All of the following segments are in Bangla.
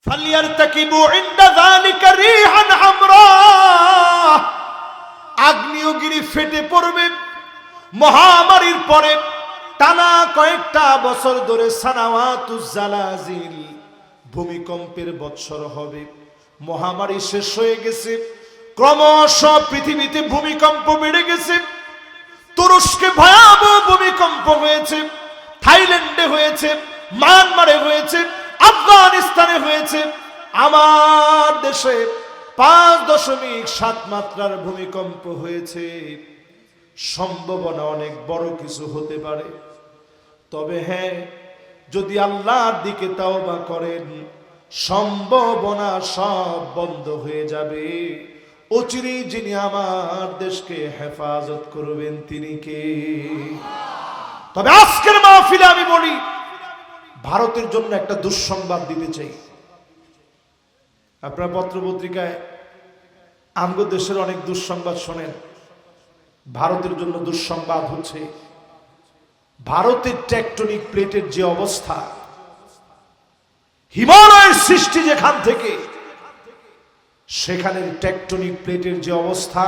ফালিয়ারতাকিবু ইনদা যালিকা রিহান হামরা, আগ্নেয়গিরি ফেটে পড়বে। মহামারীর পরে টানা কয়েকটা বছর ধরে সানাওয়াতুজ জালাজিল, ভূমিকম্পের বৎসর হবে। মহামারী শেষ হয়ে গেছে, ক্রমশ পৃথিবীতে ভূমিকম্প বেড়ে গেছে। তুরস্কে ভয়াবহ ভূমিকম্প হয়েছে, থাইল্যান্ডে হয়েছে, মায়ানমারে হয়েছে, আফগানিস্তানে হয়েছে। আমার দেশে 5.7 মাত্রার ভূমিকম্প হয়েছে। সম্ভাবনা অনেক বড় কিছু হতে পারে। তবে হ্যাঁ, যদি আল্লাহর দিকে তাওবা করেন, সম্ভাবনা সব বন্ধ হয়ে যাবে। অচিরেই যিনি আমার দেশকে হেফাজত করবেন তিনি কে? তবে আজকের মাহফিলে আমি বলি, ভারতের জন্য একটা দুঃসংবাদ দিতে চাই। আপনারা পত্র পত্রিকায় আমগো দেশের অনেক দুঃসংবাদ শোনেন। ভারতের জন্য দুঃসংবাদ হচ্ছে, ভারতের টেকটনিক প্লেটের যে অবস্থা, হিমালয়ের সৃষ্টি যেখান থেকে, সেখানের টেকটনিক প্লেটের যে অবস্থা,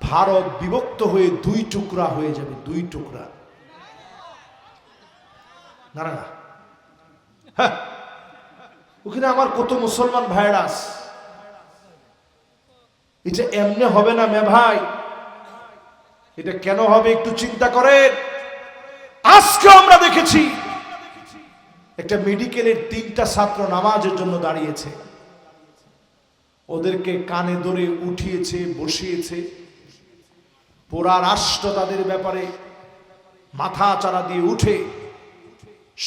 ভারত বিভক্ত হয়ে 2 টুকরা হয়ে যাবে। 2 টুকরা। না না না, হ্যাঁ, ওখানে আমার কত মুসলমান ভাইরা আছে। এটা এমনি হবে না মে ভাই, এটা কেন হবে একটু চিন্তা করেন। আজকে আমরা দেখেছি একটা মেডিকেলের 3টা ছাত্র নামাজের জন্য দাঁড়িয়েছে, ওদেরকে কানে ধরে উঠিয়েছে, বসিয়েছে। পুরা রাষ্ট্র তাদের ব্যাপারে মাথা চারা দিয়ে উঠে,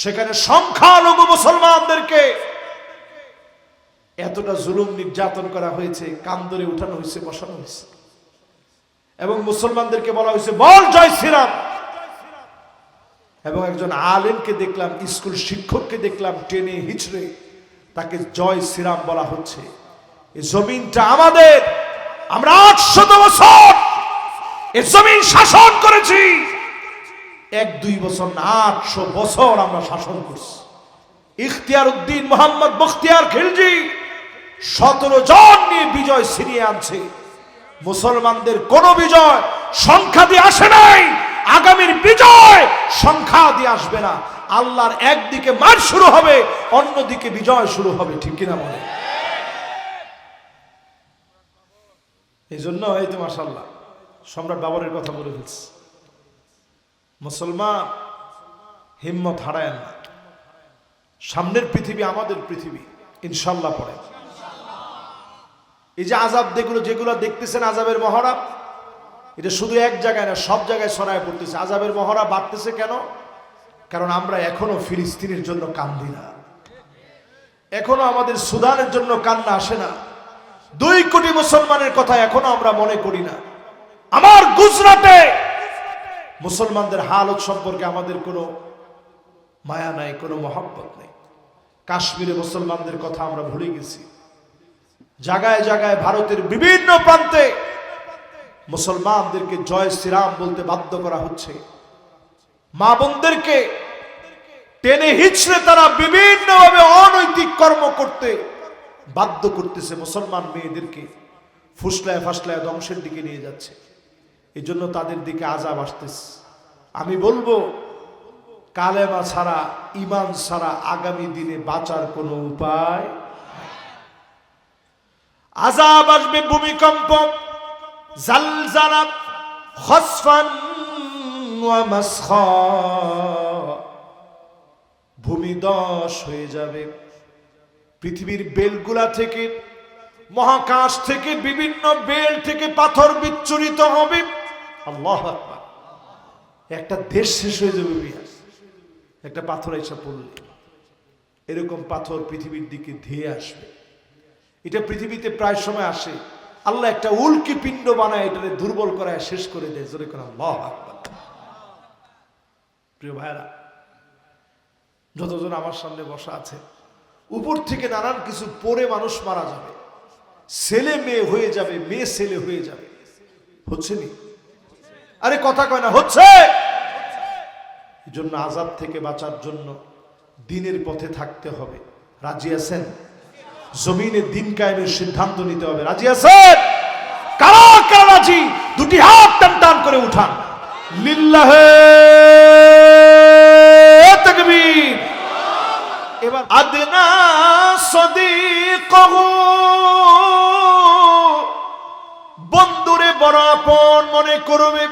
সেখানে সংখ্যালঘু মুসলমানদেরকে এতটা জুলুম নির্যাতন করা হয়েছে, কান ধরে উঠানো হয়েছে, বসানো হয়েছে, এবং মুসলমানদেরকে বলা হয়েছে বল জয় শ্রীরাম। এবং একজন আলেমকে দেখলাম, স্কুল শিক্ষককে দেখলাম টেনে হিচড়ে তাকে জয় শ্রীরাম বলা হচ্ছে। এই জমিনটা আমাদের, আমরা 800 বছর এই জমিন শাসন করেছি। 1-2 বছর না, 800 বছর আমরা শাসন করছি। ইখতিয়ার উদ্দিন মোহাম্মদ বখতিয়ার খিলজি 17 জন নিয়ে বিজয় ছিনিয়ে আনছে। মুসলমানদের কোন বিজয় সংখ্যা দিয়ে আসে নাই, আগামীর বিজয় সংখ্যা দিয়ে আসবে না। আল্লাহর একদিকে মার শুরু হবে, অন্যদিকে বিজয় শুরু হবে। ঠিক কিনা বলে? এই জন্য এই তো মাশাআল্লাহ সম্রাট বাবরের কথা বলে ফেলছি। মুসলমান হিম্মত হারায়েন না। সামনের পৃথিবী আমাদের পৃথিবী, ইনশাল্লাহ পড়ে। এই যে আযাব যেগুলো দেখতেছেন, আযাবের মহড়া, এটা শুধু এক জায়গায় না, সব জায়গায় ছড়ায় পড়তেছে। আযাবের মহড়া বাড়তেছে কেন? কারণ আমরা এখনো ফিলিস্তিনের জন্য কান্দি না, এখনো আমাদের সুদানের জন্য কান্না আসে না, 2 কোটি মুসলমানের কথা এখনো আমরা মনে করি না। আমার গুজরাটে মুসলমানদের হালত সম্পর্কে আমাদের কোনো মায়া নাই, কোনো মহব্বত নেই। কাশ্মীরে মুসলমানদের কথা আমরা ভুলে গেছি। জায়গায় জায়গায় ভারতের বিভিন্ন প্রান্তে মুসলমানদেরকে জয় শ্রীরাম বলতে বাধ্য করা হচ্ছে। মা বোনদেরকে টেনে হিচড়ে তারা বিভিন্নভাবে অনৈতিক কর্ম করতে বাধ্য করতেছে। মুসলমান মেয়েদেরকে ফুসলায় ফাসলায় ধ্বংসের দিকে নিয়ে যাচ্ছে। এই জন্য তাদের দিকে আযাব আসতেছে। আমি বলবো, কালেমা ছাড়া, ঈমান ছাড়া আগামী দিনে বাঁচার কোনো উপায়। আযাব আসবে, ভূমিকম্প, জালজালা, খসফান ওয়া মাসখা, ভূমিধস হয়ে যাবে। পৃথিবীর বেলগুলা থেকে, মহাকাশ থেকে, বিভিন্ন বেল থেকে পাথর বিচ্ছুরিত হবে। আল্লাহু আকবার। একটা দেশ শেষ হয়ে যাবে বিয়াস, একটা পাথর এসে পড়লে। এরকম পাথর পৃথিবীর দিকে ধেয়ে আসবে। এটা পৃথিবীতে প্রায় সময় আসে। আল্লাহ একটা উল্কি পিণ্ড বানায়, এটাকে দুর্বল করায় শেষ করে দেয়। জোরে করে আল্লাহু আকবার। প্রিয় ভাইরা, যতজন আমার সামনে বসা আছে, উপর থেকে নানান কিছু পড়ে মানুষ মারা যাবে, ছেলে মেয়ে হয়ে যাবে, মেয়ে ছেলে হয়ে যাবে। হচ্ছে নি? আরে কথা কয় না, হচ্ছে। এই জন্য আযাব থেকে বাঁচার জন্য দিনের পথে থাকতে হবে, রাজি আছেন? জমিনে দিন কায়েমের সিদ্ধান্ত নিতে হবে, রাজি আছেন? কারা কারা রাজি? দুটি হাত টান টান করে উঠান। লিল্লাহে তাকবীর। এবার আদনা সদীকহু, বন্ধুরে বড় আপন মনে করবে।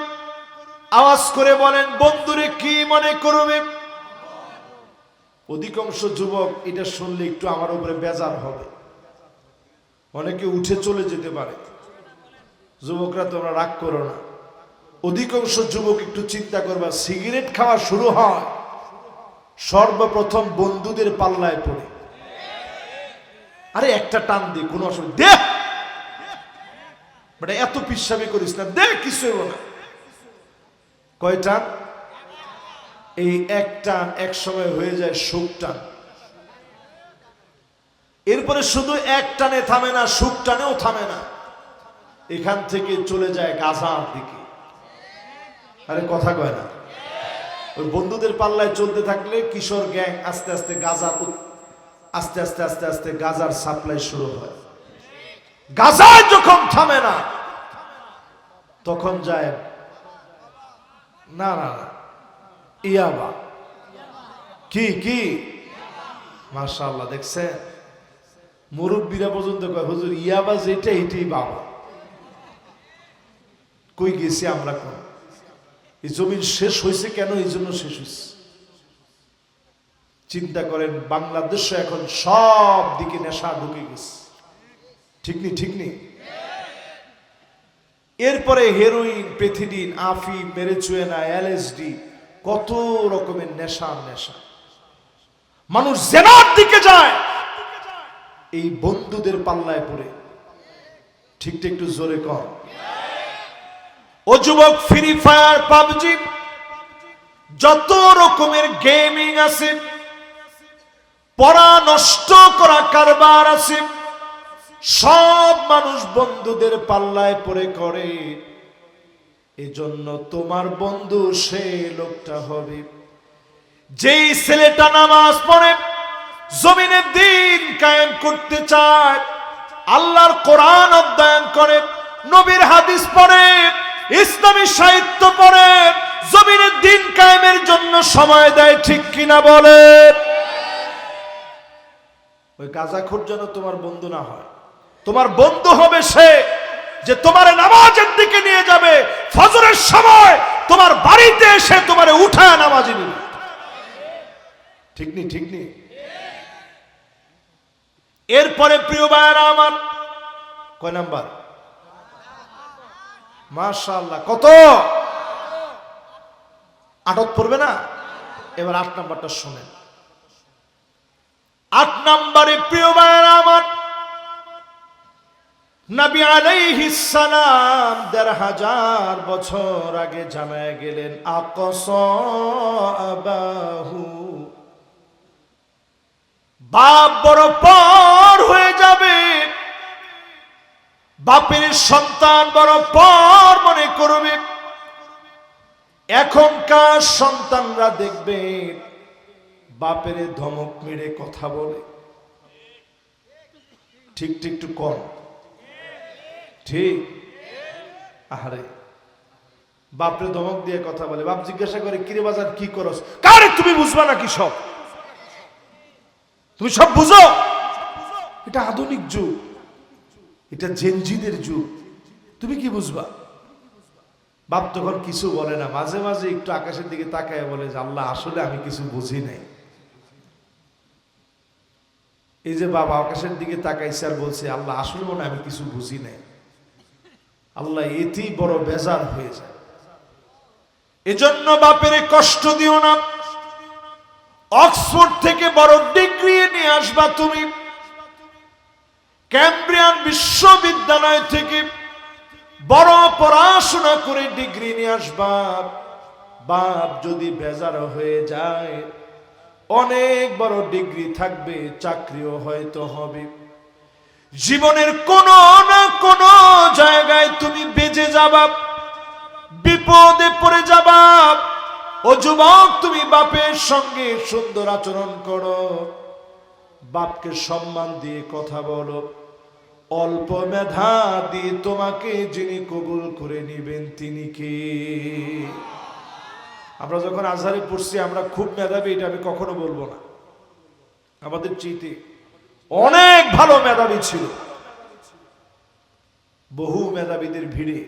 আওয়াজ করে বলেন, বন্ধুরে কি মনে করবে? অধিকাংশ যুবক এটা শুনলে একটু আমার উপরে বেজার হবে, অনেকে উঠে চলে যেতে পারে। যুবকরা তোমরা রাগ করো না। অধিকাংশ যুবক একটু চিন্তা করবা, সিগারেট খাওয়া শুরু হয় সর্বপ্রথম বন্ধুদের পাল্লায় পড়ে। আরে একটা টান দি, কোনো অসুবিধা দে, মানে এত পিসাবি করিস না, দে, কিছু হইব না। কয় টান? এই এক টান এক সময় হয়ে যায় সুখ টান। এরপরে শুধু এক টানে থামে না, সুখ টানেও থামে না, এখান থেকে চলে যায় গাজার দিকে। আরে কথা কয় না? ওই বন্ধুদের পাল্লায় চলতে থাকলে কিশোর গ্যাং আস্তে আস্তে গাজার আস্তে আস্তে আস্তে আস্তে গাজার সাপ্লাই শুরু হয়। গাজায় যখন থামে না তখন যায় না না না ইয়াবা। কি কি মাশাআল্লাহ, দেখছেন মুরব্বীরা পর্যন্ত কয় হুজুর ইয়াবা যেটা এটাই বাবা। কই গেছি আমরা? কোন এই জমিন শেষ হয়েছে কেন? এই জন্য শেষ হয়েছে। চিন্তা করেন, বাংলাদেশে এখন সব দিকে নেশা ঢুকে গেছে, ঠিক নি? ঠিক নি? এরপরে হেরোইন, পেথিডিন, আফিম, মেরিজুয়ানা, এলএসডি, কত রকমের নেশা। মানুষ জেনার দিকে যায় এই বন্ধুদের পাল্লায় পড়ে। ঠিক একটু জোরে কর। ও যুবক, ফ্রি ফায়ার, পাবজি, যত রকমের গেমিং আছে, পড়া নষ্ট করা কারবার আছে, সব মানুষ বন্ধুদের পাল্লায় পড়ে করে। এজন্য তোমার বন্ধু সেই লোকটা হবে যেই ছেলেটা নামাজ পড়ে, জমিনে দিন কায়েম করতে চায়, আল্লাহর কোরআন অধ্যয়ন করে, নবীর হাদিস পড়ে, ইসলামী সাহিত্য পড়ে, জমিনে দিন কায়েমের জন্য সময় দেয়। ঠিক কিনা বলে? ওই গাঁজাখোর যেন তোমার বন্ধু না হয়। তোমার বন্ধু হবে সে যে তোমার নামাজের দিকে নিয়ে যাবে, ফজরের সময় তোমার বাড়িতে এসে তোমার উঠায় নামাজে নিবে। ঠিক নি? ঠিক নি? এরপরে প্রিয় ভাইরা আমার, কয় নাম্বার? মাশাআল্লাহ, কত? 8 পড়বে না? এবার 8 নাম্বারটা শুনেন। 8 নম্বরে প্রিয় ভাইরা আমার, নবী আলাইহিস সালাম ১৫০০ বছর আগে জানায় গেলেন, আকসা আবাহু, বাপ বড় পর হয়ে যাবে, বাপের সন্তান বড় পর মনে করবে। এখনকার সন্তানরা দেখবে বাপের ধমক মেরে কথা বলে। ঠিক ঠিক একটু কম, ঠিক? আহারে, বাপরে ধমক দিয়ে কথা বলে। বাপ জিজ্ঞাসা করে, কিরে বাজার কি করস? কারে তুমি বুঝবা নাকি সব? তুমি সব বুঝো? এটা আধুনিক যুগ, এটা জেনজিদের যুগ, তুমি কি বুঝবা? বাপ তখন কিছু বলে না, মাঝে মাঝে একটু আকাশের দিকে তাকায় বলে যে আল্লাহ, আসলে আমি কিছু বুঝি নাই। এই যে বাবা আকাশের দিকে তাকাইছে আর বলছে আল্লাহ, আসলে মনে আমি কিছু বুঝি নাই। আল্লাহ এতেই বড় বেজার হয়ে যায়। এজন্য বাপের কষ্ট দিও না। অক্সফোর্ড থেকে বড় ডিগ্রি নিয়ে আসবা তুমি, ক্যামব্রিয়ান বিশ্ববিদ্যালয় থেকে বড় পড়াশোনা করে ডিগ্রি নিয়ে আসবা। বাপ যদি বেজার হয়ে যায়, অনেক বড় ডিগ্রি থাকবে, চাকরিও হয়তো হবে, জীবনের কোন না কোন জায়গায় তুমি বেঁচে যাবা, বিপদে পড়ে যাবা। ও যুবক, তুমি বাপের সঙ্গে সুন্দর আচরণ করো, বাপকে সম্মান দিয়ে কথা বলো। অল্প মেধা দিয়ে তোমাকে যিনি কবুল করে নেবেন তিনি কে? আমরা যখন আজহারে পড়ছি আমরা খুব মেধাবী, এটা আমি কখনো বলবো না। আমাদের চিঠি অনেক ভালো মেধাবী ছিল, বহু মেধাবীদের ভিড়ে।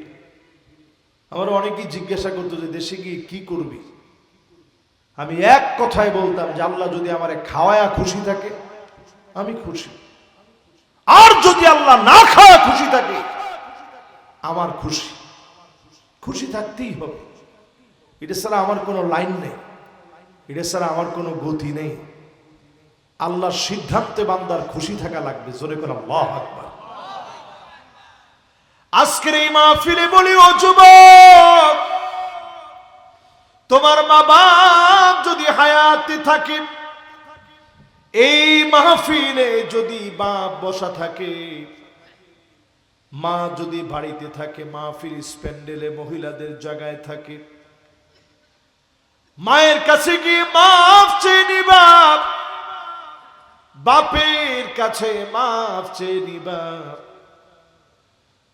আমার অনেকেই জিজ্ঞাসা করতো যে দেশে গিয়ে কি করবি। আমি এক কথায় বলতাম যে আল্লাহ যদি আমারে খাওয়ায়া খুশি থাকে আমি খুশি, আর যদি আল্লাহ না খাওয়া খুশি থাকে আমার খুশি। খুশি থাকতেই হবে, এটা ছাড়া আমার কোনো লাইন নেই, এটা ছাড়া আমার কোনো গতি নেই। আল্লাহর সিদ্ধান্তে বান্দার খুশি থাকা লাগবে। জোরে করে আল্লাহু আকবার। আজকের এই মাহফিলে বলি, ও যুবক, তোমার মা বাপ যদি হায়াতে থাকে, এই মাহফিলে যদি বাপ বসা থাকে, মা যদি বাড়িতে থাকে, মাহফিল স্প্যান্ডেলে মহিলাদের জায়গায় থাকে, মায়ের কাছে গিয়ে মাফ চেয়ে নিবা, বাপের কাছে মাফ চেয়ে নিবা।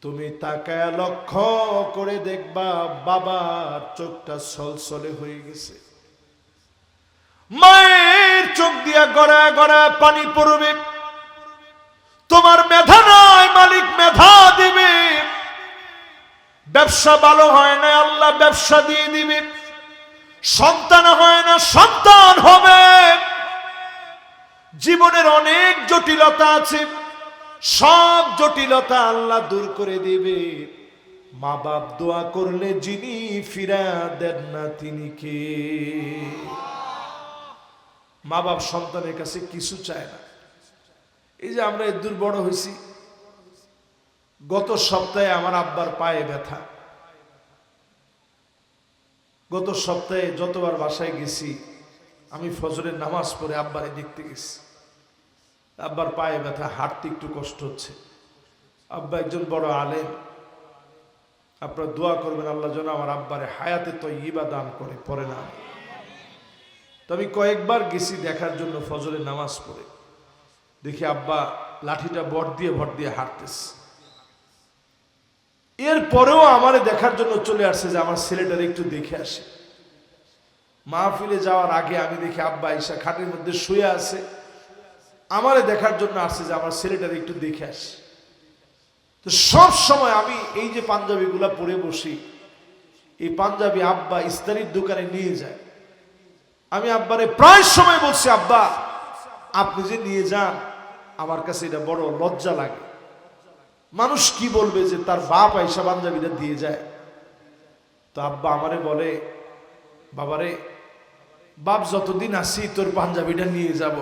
তুমি তাকায় লক্ষ্য করে দেখবা বাবার চোখটা ছলছলে হয়ে গেছে, মায়ের চোখ দিয়া গড়ায় গড়ায় পানি পড়বে। তোমার মেধা নয়, মালিক মেধা দিবে। ব্যবসা ভালো হয় না, আল্লাহ ব্যবসা দিয়ে দিবে। সন্তান হয় না, সন্তান হবে। জীবনের অনেক জটিলতা আছে, সব জটিলতা আল্লাহ দূর করে দিবে। মা বাপ দোয়া করলে যিনি ফিরা দেন না তিনি কে? মা বাপ সন্তানের কাছে কিছু চায় না। এই যে আমরা এদূর বড় হয়েছি, গত সপ্তাহে আমার আব্বার পায়ে ব্যথা। গত সপ্তাহে যতবার বাসায় গেছি আমি ফজরের নামাজ পড়ে আব্বারে দেখতে গেছি। আব্বার পায়ে ব্যথা, হাঁটতে একটু কষ্ট হচ্ছে। আব্বা একজন বড় আলেম, আপনারা দোয়া করবেন আল্লাহ যেন আমার আব্বারে হায়াতে তয়্যিবা দান করে, পড়ে না। তো আমি কয়েকবার গেছি দেখার জন্য, ফজরের নামাজ পড়ে দেখি আব্বা লাঠিটা ভর দিয়ে হাঁটতেছে। এরপরেও আমারে দেখার জন্য চলে আসছে যে আমার ছেলেটারে একটু দেখে আসে। মাহফিলে যাওয়ার আগে আমি দেখি আব্বা ঈশা খাটের মধ্যে শুয়ে আছে, আমারে দেখার জন্য আসছে যে আমার ছেলেটারে একটু দেখে আসে। তো সব সময় আমি এই যে পাঞ্জাবিগুলা পরে বসি, এই পাঞ্জাবি আব্বা ইস্তারির দোকানে নিয়ে যায়। আমি আব্বারে প্রায় সময় বলছি, আব্বা আপনি যে নিয়ে যান আমার কাছে এটা বড় লজ্জা লাগে। মানুষ কি বলবে যে তার বাপ আইসা পাঞ্জাবিটা দিয়ে যায়। তো আব্বা আমারে বলে, বাবারে বাপ যতদিন আসি তোর পাঞ্জাবিটা নিয়ে যাব,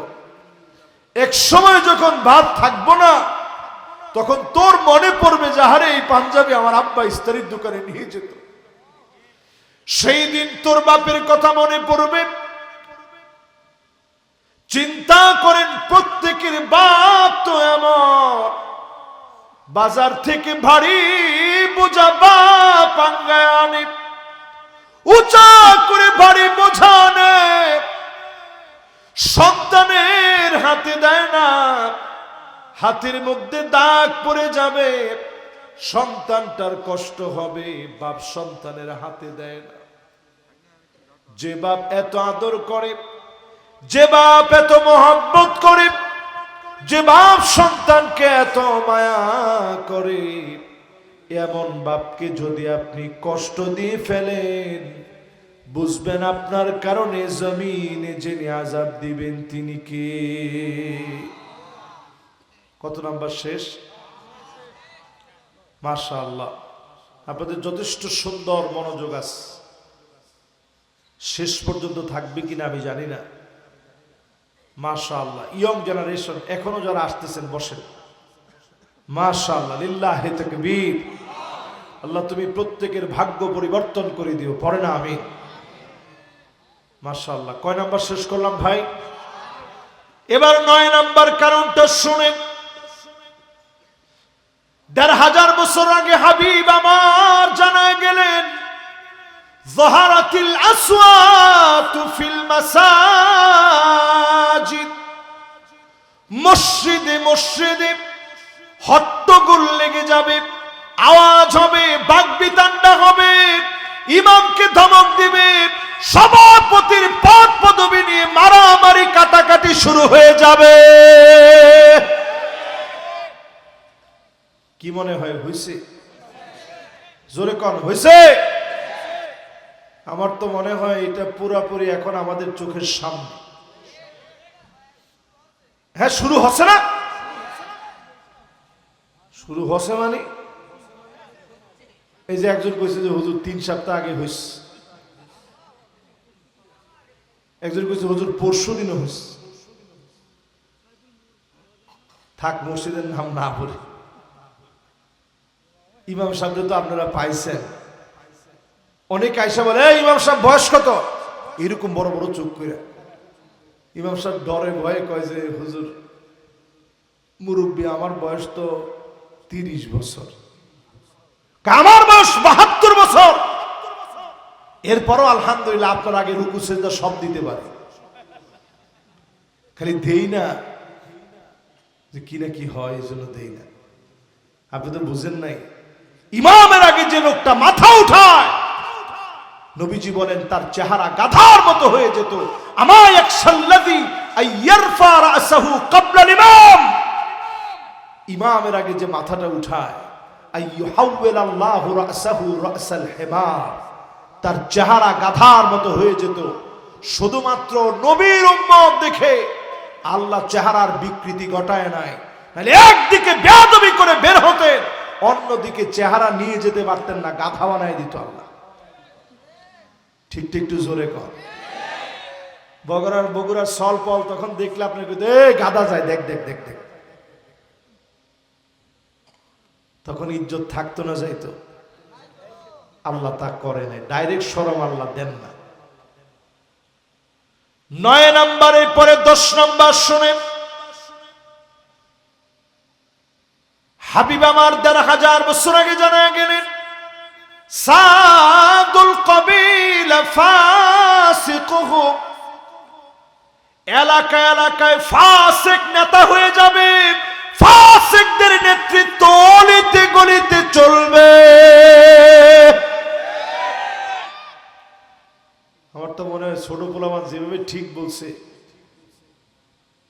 এক সময় যখন বাপ থাকবো না তখন তোর মনে পড়বে যে আরে এই পাঞ্জাবি আমার আব্বা ইস্তারির দোকানে নিয়ে যেত। সেই দিন তোর বাপের কথা মনে পড়বে। চিন্তা করেন, প্রত্যেকের বাপ তো এমন, বাজার থেকে ভারী বোঝা বাপ আঙ্গায় আনে, উঁচা করে ভারী বোঝা আনে, সন্তানের হাতে দেয় না। হাতের মধ্যে দাগ পড়ে যাবে, সন্তানটার কষ্ট হবে, বাপ সন্তানের হাতে দেয় না। যে বাপ এত আদর করে, যে বাপ এত মহব্বত করে, যে বাপ সন্তানকে এত মায়া করে, এমন বাপকে যদি আপনি কষ্ট দিয়ে ফেলেন, বুঝবেন আপনার কারণে জমিনে যিনি আযাব দিবেন তিনি কে? কত নাম্বার শেষ? মাশাআল্লাহ, আপনাদের যথেষ্ট সুন্দর মনোযোগ আছে। শেষ পর্যন্ত থাকবে কিনা আমি জানি না। মাশাআল্লাহ, ইয়ং জেনারেশন এখনো যারা আসতেছেন বসেন। মাশাআল্লাহ, লিল্লাহি তাকবীর। আল্লাহ তুমি প্রত্যেকের ভাগ্য পরিবর্তন করে দিও, পড়ে না আমিন। মাশাআল্লাহ, কয় নাম্বার শেষ করলাম ভাই? এবার 9 নাম্বার কারণটা শুনেন। 1500 বছর আগে হাবিব আমার জানা গেলেন, যাহারাতিল আসওয়াতু ফিল মাসাজিদ মসজিদে মসজিদে হট্টগোল লেগে যাবে, আওয়াজ হবে, বাকবিতণ্ডা হবে, ইমামকে ধমক দিবে, সভাপতির পদ পদবি নিয়ে মারামারি কাটাকাটি শুরু হয়ে যাবে। কি মনে হয় হইছে? জোরে কোন হইছে? আমার তো মনে হয় এটা পুরাপুরি এখন আমাদের চোখের সামনে। হ্যাঁ, শুরু হচ্ছে না? শুরু হচ্ছে মানে এই যে একজন কইছে যে হুজুর 3 সপ্তাহ আগে হইছে, একজন কইছে হুজুর পরশু দিনও হইছে। থাক, মসজিদের নাম না বলি। ইমাম সাহেব তো আপনারা পাইছেন, অনেক আয়সা বলে এই ইমাম সাহেব বয়স কত, এরকম বড় বড় চোখ করে। ইমাম সাহেব ডরে ভয়ে কয় যে হুজুর মুরব্বী, আমার বয়স তো 30 বছর। আমার বয়স 72 বছর। এরপরও আলহামদুলিল্লাহ আপনার আগে রুকু সেজদা সব দিতে পারে, খালি দেই না যে কি না কি হয়, এই জন্য দেই না। আপনি তো বুঝেন নাই, ইমামের আগে যে লোকটা মাথা উঠায়, নবীজি বলেন তার চেহারা গাধার মতো হয়ে যেত। আমা ইয়াকশাল্লাযী আইয়ারফা রাসাহু ক্বাবলা ইমাম, ইমামের আগে যে মাথাটা উঠায়, আইয়ুহাউওয়ালাল্লাহু রাসাহু রাসাল হিমার, তার চেহারা গাধার মতো হয়ে যেত। শুধুমাত্র নবীর উম্মত দেখে আল্লাহ চেহারার বিকৃতি ঘটায় নাই, তাহলে একদিকে বেয়াদবি করে বের হতেন, অন্যদিকে চেহারা নিয়ে যেতে পারতেন না, গাধা বানায় দিত আল্লাহ। ঠিক ঠিক, একটু জোরে কর। বগুড়ার সলপল তখন দেখলে আপনি গাধা যায়, দেখ দেখ দেখ দেখ, তখন ইজ্জত থাকতো না, যাইতো। আল্লাহ তা করে নাই, ডাইরেক্ট শরম আল্লাহ দেন না। 9 নম্বরের পরে 10 নম্বর শুনে, হাবিব আমার 1500 বছর আগে জানা গেলেন সাদুল কবিলা ফাসিকুহু, এলাকায় এলাকায় ফাসিক নেতা হয়ে যাবে, ফাসিকদের নেতৃত্ব অলিতে গলিতে চলবে। আমার তো মনে হয় ছোট পোলামান যেভাবে ঠিক বলছে,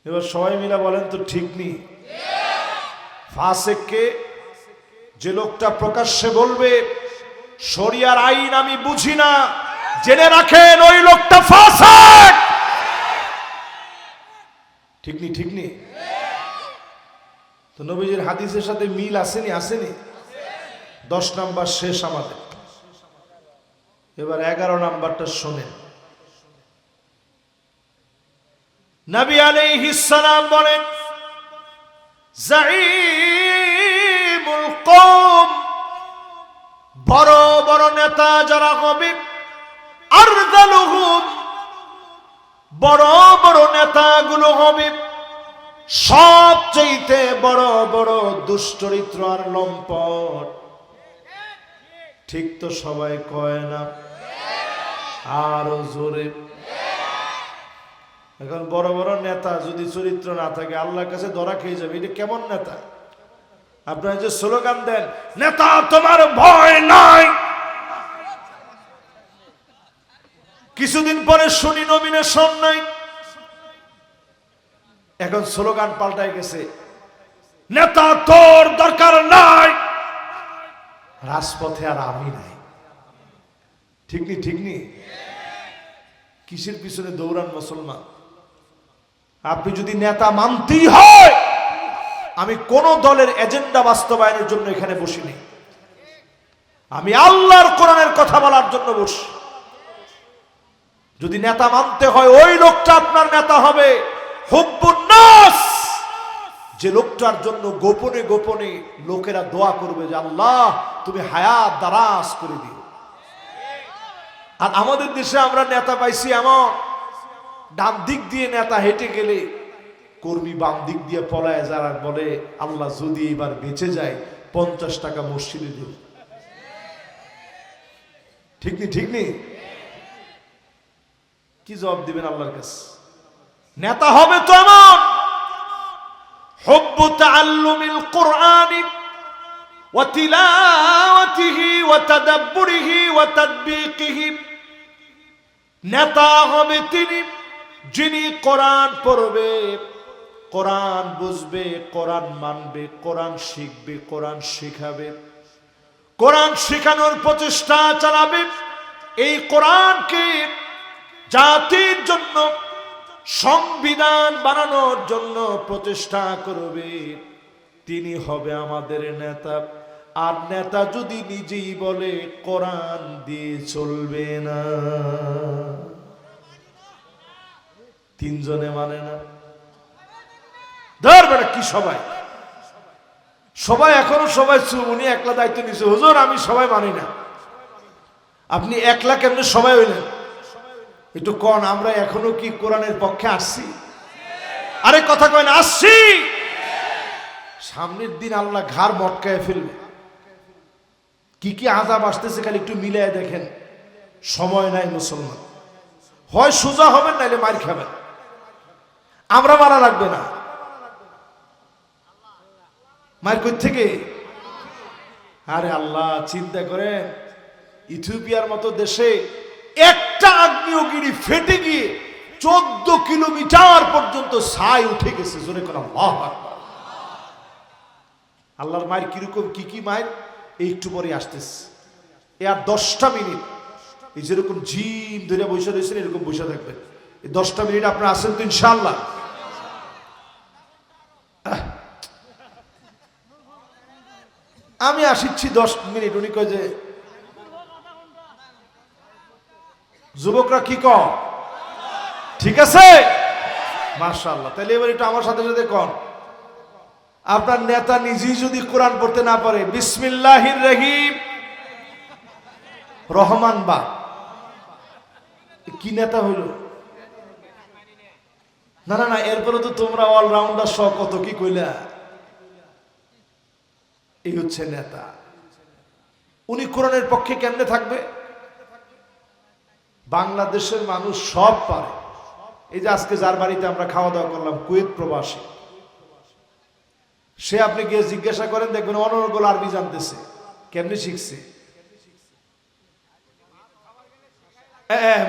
এবার সবাই মিলা বলেন তো ঠিক নেই? ফাসিককে যে লোকটা প্রকাশ্যে বলবে শরিয়ার আইন আমি বুঝি না, জেনে রাখেন ওই লোকটা ফাসিক। ঠিক নি? ঠিক নি? তো নবীজির হাদিসের সাথে মিল আসেনি? আসেনি? 10 নাম্বার শেষ আমাদের, এবার 11 নাম্বারটা শোনেন। নবী আলাইহিস সালাম বলেন জাঈমুল কওম, বড় বড় নেতা যারা হবে, আরযালুহুম, বড় বড় নেতাগুলো হবে সবচেয়ে বড় বড় দুশ্চরিত্র আর লম্পট। ঠিক তো সবাই কয় না? আরো জোরে। এখন বড় বড় নেতা যদি চরিত্র না থাকে, আল্লাহর কাছে ধরা খেয়ে যাবে। এটা কেমন নেতা? আপনারা যে স্লোগান দেন, নেতা তোমার ভয় নাই, কিছুদিন পরে শুনি নমিনেশন নাই। এখন স্লোগান পাল্টাই গেছে, নেতা তোর দরকার নাই, রাজপথে আর আমি নাই। ঠিক নি? ঠিক নি? কিসের পিছনে দৌড়ান মুসলমান? আপনি যদি নেতা মানতেই হয়, আমি কোন দলের এজেন্ডা বাস্তবায়নের জন্য এখানে বসিনি, আমি আল্লাহর কোরআনের কথা বলার জন্য বসি। যদি নেতা মানতে হয়, ওই লোকটা আপনার নেতা হবে। হুব্বুন নাস, যে লোকটার জন্য গোপনে গোপনে লোকেরা দোয়া করবে যে আল্লাহ তুমি হায়াত দারাজ করে দিও। আর আমাদের দেশে আমরা নেতা পাইছি এমন, ডান দিক দিয়ে নেতা হেঁটে গেলে কর্মী বাম দিক দিয়ে পলায়, যারা বলে আল্লাহ যদি এবার বেঁচে যায় 50 টাকা মসজিদে দেব। ঠিক নি? ঠিক নি? কি জবাব দিবেন আল্লাহর কাছে? নেতা হবে তো এমন হুব্বু তাআল্লুমিল কুরআনি ওয়া তিলাওয়াতিহি ওয়া তাদাব্বুরিহি ওয়া তাদবিকিহি। নেতা হবে তিনি যিনি কোরআন পড়বে, কোরআন বুঝবে, কোরআন মানবে, কোরআন শিখবে, কোরআন শিখাবে, কোরআন শিখানোর প্রচেষ্টা চালাবে। এই কোরআনকে জাতির জন্য সংবিধান বানানোর জন্য প্রচেষ্টা করবে, তিনি হবে আমাদের নেতা। আর নেতা যদি নিজেই বলে কোরআন দিয়ে চলবে না, তিনজনে মানে না, ধরবে না কি সবাই? সবাই এখনো সবাই উনি একলা দায়িত্ব নিছে, হুজুর আমি সবাই মানি না। আপনি একলা কেমনে সবাই হইলেন? একটু কন, আমরা এখনো কি কোরআনের পক্ষে আসছি? আরে কথা কয় না, আসছি। সামনের দিন আল্লাহ ঘাড় মটকায় ফেলবে। কি কি আযাব আসতেছে খালি একটু মিলায় দেখেন। সময় নাই মুসলমান, হয় সোজা হবেন নাইলে মার খাবেন। আমরা মারা লাগবে না, মায়ের কই থেকে? আরে আল্লাহ, চিন্তা করেন ইথিওপিয়ার মতো দেশে একটা আগ্নেয়গিরি ফেটে গিয়ে 14 কিলোমিটার পর্যন্ত ছাই উঠে গেছে। জোরে করে আল্লাহু আকবার। আল্লাহর মায়ের কিরকম, কি কি মায়ের, এই একটু পরে আসতেছে। এ আর 10টা মিনিট এই যেরকম জিম ধরে বসে রয়েছেন এরকম বসে থাকবেন। এই 10টা মিনিট আপনারা আসেন তো ইনশাআল্লাহ? আমি আসিচ্ছি 10 মিনিট, উনি কয় যে যুবকরা কি কন? ঠিক আছে, মাশাআল্লাহ। তাহলে এবার একটু আমার সাথে সাথে কন, আপনার নেতা নিজেই যদি কোরআন পড়তে না পারে, বিসমিল্লাহির রহিম রহমান বা কি নেতা হইল? না না না, এরপরে তো তোমরা অলরাউন্ডার সহ কত কি কইলা। এই হচ্ছে নেতা। উনি কোরআনের পক্ষে কেমনে থাকবে? বাংলাদেশের মানুষ সব পারে। এই যে আজকে যার বাড়িতে আমরা খাওয়া দাওয়া করলাম, কুয়েত প্রবাসী, সে আপনি গিয়ে জিজ্ঞাসা করেন দেখবেন অনর্গল আরবি জানতেছে। কেমনে শিখছে?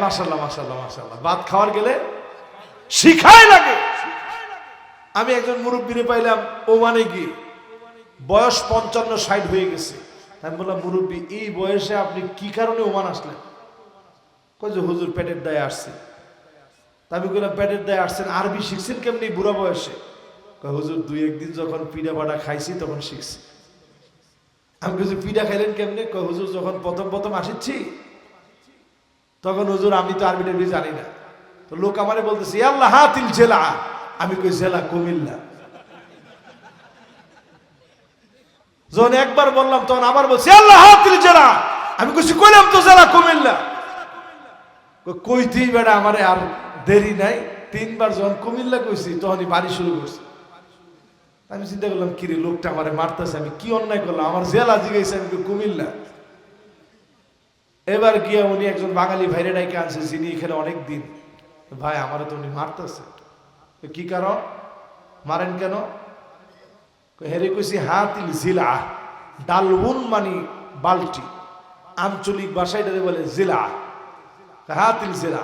মাশাআল্লাহ মাশাআল্লাহ মাশাআল্লাহ, ভাত খাওয়ার গেলে শিখাই লাগে। আমি একজন মুরব্বীরে পাইলাম ওমানে গিয়ে, বয়স 55-60 হয়ে গেছে। আমি বললাম, মুরব্বী এই বয়সে আপনি কি কারণে ওমান আসলেন? কই যে হুজুর পেটের দায়ে আসছে। আমি বললাম, পেটের দায়ে আসছেন, আরবি শিখছেন কেমনি বুড়া বয়সে? কই হুজুর 2-1 দিন যখন পিঠা পাটা খাইছি তখন শিখছি। আমি কিছু পিঠা খাইলেন কেমনে? কই হুজুর যখন প্রথম আসিচ্ছি তখন হুজুর আমি তো আরবি টারবি জানি না, তো লোক আমারে বলতেছে আল্লাহ হাতিল জেলা। আমি কই জেলা কুমিল্লা। যখন একবার বললাম তখন আবার বলছি আল্লাহ হাতিল জেলা। আমি কইছি কইলাম তো জেলা কুমিল্লা। কইতেই বেড়া আমারে আর দেরি নাই, 3 বার যখন কুমিল্লা কইছি তখনই বাড়ি শুরু করছি। আমি চিন্তা করলাম, কিরে লোকটা আমারে মারতেছে, আমি কি অন্যায় করলাম? আমার জেলা জিগাইছে, আমি কুমিল্লা। এবার গিয়া উনি একজন বাঙালি ভাইরে ডাইকে আনছে, যিনি এখানে অনেক দিন। ভাই আমারে তো উনি মারতেছে। কি কারণ মারেন কেন? হেরে কইছি হাতিল জিলা, ডালউন মানে বালটি, আঞ্চলিক ভাষায় এটাকে বলে জিলা। হাতিল জিলা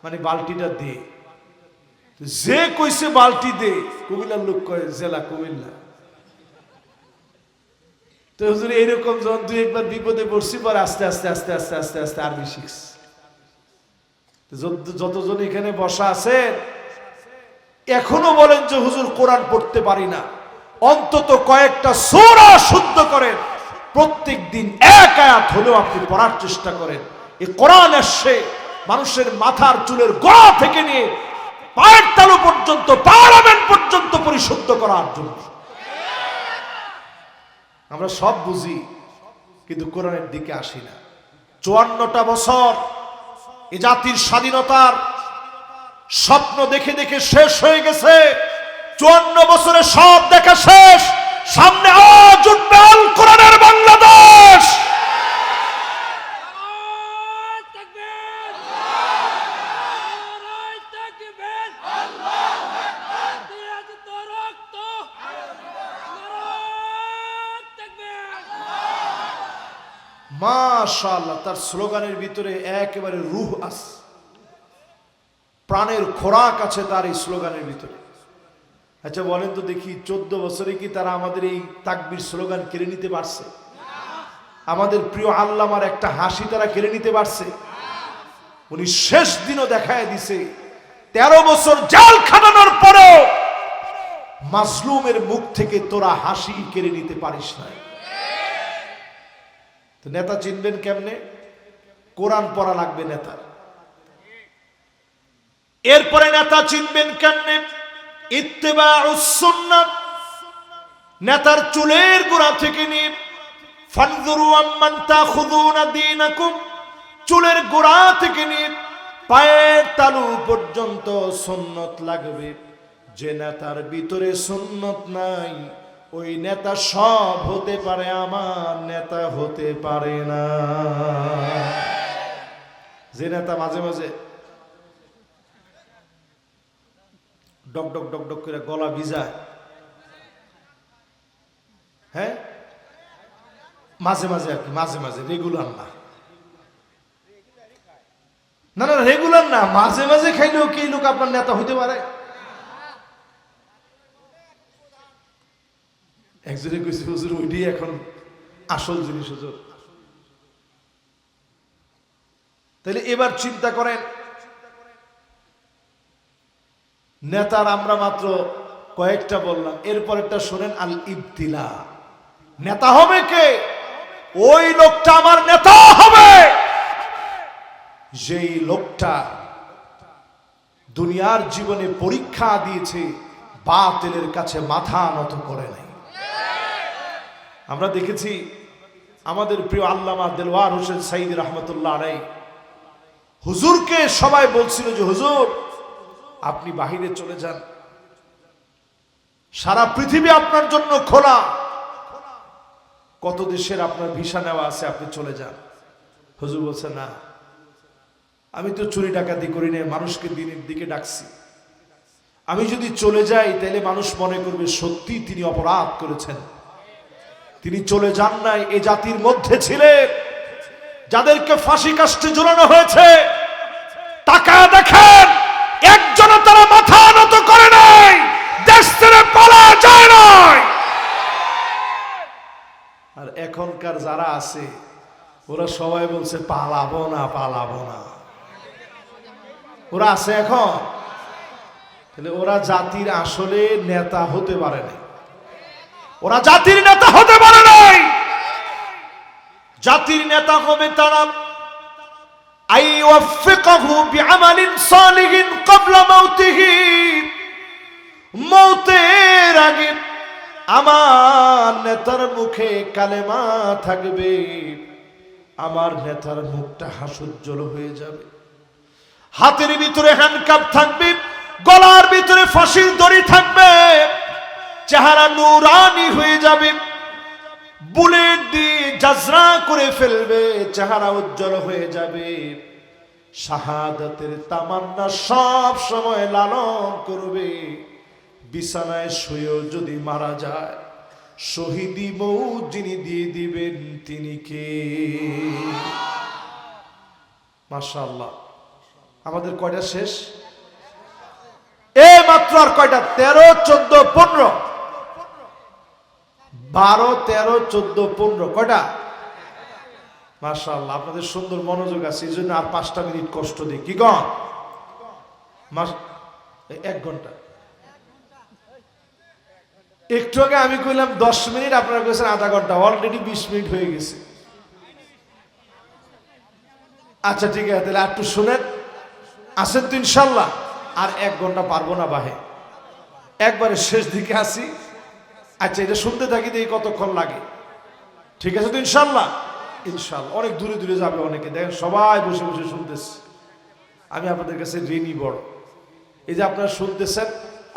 মানে বালতিটা দে। যে কইছে বালতি দে, কুমিল্লার লোক কয় জেলা কুমিল্লা। তো হুজুর এইরকম যখন 2-1 বার বিপদে পড়ছি, পরে আস্তে আস্তে আস্তে আস্তে আস্তে আস্তে আরবি শিখছি। যতজন এখানে বসা আছেন এখনো বলেন যে হুজুর কোরআন পড়তে পারি না, অন্তত কয়েকটা সূরা শুদ্ধ করেন, প্রত্যেক দিন 1 আয়াত হলেও আপনি পড়ার চেষ্টা করেন। এই কোরআন আসছে মানুষের মাথার চুলের গোড়া থেকে নিয়ে পায়ের তালু পর্যন্ত, পার্লামেন্ট পর্যন্ত পরিশুদ্ধ করার জন্য। আমরা সব বুঝি কিন্তু কোরআনের দিকে আসি না। 54টা বছর এ জাতির স্বাধীনতার স্বপ্ন দেখে দেখে শেষ হয়ে গেছে। 54 বছরে সব দেখা শেষ। সামনে আজ উঠবে আল কোরআনের বাংলাদেশ। মাশাআল্লাহ, তার স্লোগানের ভিতরে একেবারে রূহ আছে, প্রাণের খোরাক আছে তার এই স্লোগানের ভিতরে। আচ্ছা বলেন তো দেখি, 14 বছরে কি তারা আমাদের এই তাকবীর স্লোগান কেড়ে নিতে পারছে? আমাদের প্রিয় আল্লামার একটা হাসি তারা কেড়ে নিতে পারছে? উনি শেষ দিনও দেখায় দিছে, 13 বছর জেল খাটানোর পরেও মাজলুমের মুখ থেকে তোরা হাসি কেড়ে নিতে পারিস না। তো নেতা চিনবেন কেমনে? কোরআন পড়া লাগবে নেতার। এরপরে নেতা চিনবেন কেমনে? ইত্তিবাউস সুন্নাহ। নেতার চুলের গোড়া থেকে নিয়ে ফানজুরু আম্মান তাখুযুনা দীনাকুম, চুলের গোড়া থেকে নিয়ে পায়ের তালু পর্যন্ত সুন্নত লাগবে। যে নেতার ভিতরে সুন্নত নাই, ওই নেতা সব হতে পারে, আমার নেতা হতে পারে না। যে নেতা মাঝে মাঝে ডক ডক ডক ডক করে গলা ভিজায়, হ্যাঁ মাঝে মাঝে আর কি, মাঝে মাঝে, রেগুলার না, না না রেগুলার না, মাঝে মাঝে খাইলেও কি লোক আপনার নেতা হইতে পারে? একজনে কইছে হুজুর ওইটাই এখন আসল জিনিস হুজুর। তাহলে এবার চিন্তা করেন, নেতার আমরা মাত্র কয়েকটা বললাম, এরপরেরটা শোনেন, আল ইবতিলা। নেতা হবে কে? ওই লোকটা আমার নেতা হবে যেই লোকটা দুনিয়ার জীবনে পরীক্ষা দিয়েছে, বাতিলের কাছে মাথা নত করে নাই। আমরা দেখেছি আমাদের প্রিয় আল্লামা দেলওয়ার হোসেন সাইদি রহমতুল্লাহ আলাইহি, হুজুরকে সবাই বলছিল যে হুজুর আপনি বাহিরে চলে যান, সারা পৃথিবী আপনার জন্য খোলা, কত দেশের আপনার ভিসা নেওয়া আছে, আপনি চলে যান। হুজুর বলছে না, আমি তো চুরি ডাকাতি করি না, মানুষকে দিনের দিকে ডাকছি। আমি যদি চলে যাই তাহলে মানুষ মনে করবে সত্যি তিনি অপরাধ করেছেন। তিনি চলে যান নাই, এ জাতির মধ্যে ছিলেন যাদেরকে ফাঁসি কাস্টে ঝুলানো হয়েছে। তাকায় দেখেন, একজনও তারা মাথা নত করে নাই, দেশ ছেড়ে পালায় যায় নাই। আর এখনকার যারা আছে ওরা সবাই বলছে পালাবো না, পালাবো না। ওরা আছে এখন, তাহলে ওরা জাতির আসলে নেতা হতে পারে নাই, ওরা জাতির নেতা হতে পারে নাই। জাতির নেতা হবে তারা আইওয়াফিকাহু বিআমালিন সালিহিন ক্বাবলা মাউতিহি, মওতের আগে আমার নেতার মুখে কালেমা থাকবে, আমার নেতার মুখটা হাস্যোজ্জ্বল হয়ে যাবে, হাতের ভিতরে হ্যান্ডকাপ থাকবে, গলার ভিতরে ফাঁসির দড়ি থাকবে, চেহারা নূরানি হয়ে যাবে, বুলেট দিয়ে জাজরা করে ফেলবে, চেহারা উজ্জ্বল হয়ে যাবে। শাহাদাতের তামান্না সব সময় লালন করবে। বিছানায় শুয়েও যদি মারা যায়, শহীদি মৌত যিনি দিয়ে দিবেন তিনি কে? মাশাআল্লাহ। আমাদের কয়টা শেষ? মাত্র আর কয়টা? 13, 14, 15, 12, 13, 14, 15, কয়টা? মাশাআল্লাহ, আপনাদের সুন্দর মনোযোগ আছে, এই জন্য আর 5টা মিনিট কষ্ট দিই। কি গণ 1 ঘন্টা? একটু আগে আমি কইলাম 10 মিনিট, আপনারা কইছেন আধা ঘন্টা, অলরেডি 20 মিনিট হয়ে গেছে। আচ্ছা ঠিক আছে, তাহলে একটু শুনেন, আসেন তো ইনশাল্লাহ। আর 1 ঘন্টা পারবো না বাহে, একবারে শেষ দিকে আসি। আচ্ছা এটা শুনতে থাকি দেখি কতক্ষণ লাগে, ঠিক আছে তো ইনশাল্লাহ? ইনশাল্লাহ। অনেক দূরে দূরে যাবে অনেকে, দেখেন সবাই বসে বসে শুনতেছে। আমি আপনাদের কাছে ঋণী বড়, এই যে আপনারা শুনতেছেন।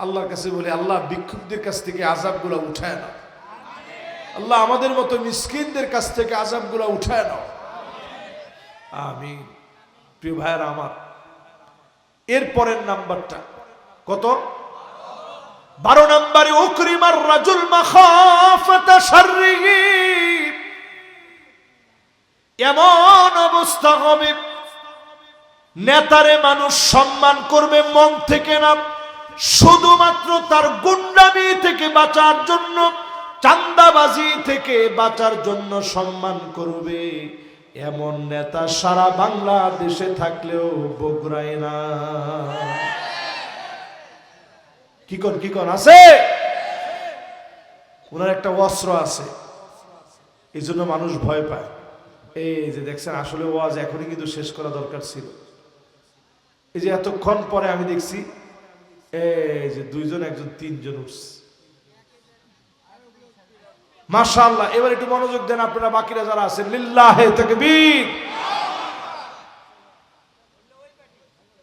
আল্লাহর কাছে বলি, আল্লাহ ভিক্ষুকদের কাছ থেকে আযাবগুলো উঠায় নাও, আল্লাহ আমাদের মতো মিসকিনদের কাছ থেকে আযাবগুলো উঠায় নাও, আমিন। প্রিয় ভাইয়েরা আমার, এর পরের নাম্বারটা কত? 12 নম্বরে উকরিমার রাজুল মাখাফাতা শাররিহি। এমন অবস্থা হবে, নেতারে মানুষ সম্মান করবে মন থেকে না, শুধুমাত্র তার গুন্ডামি থেকে বাঁচার জন্য, চাঁদাবাজি থেকে বাঁচার জন্য সম্মান করবে। এমন নেতা সারা বাংলাদেশে থাকলেও বগুড়ায় না। কি কোন আছে? ওনার একটা অস্ত্র আছে, এই জন্য মানুষ ভয় পায়। এই যে দেখছেন, আসলে ওয়াজ এখনই কিন্তু শেষ করা দরকার ছিল। এই যে এতক্ষণ পরে আমি দেখছি এই যে দুইজন, একজন, তিনজন উঠছে। মাশাআল্লাহ। এবার একটু মনোযোগ দেন আপনারা, বাকিরা যারা আছেন, লিল্লাহে তাকবীর।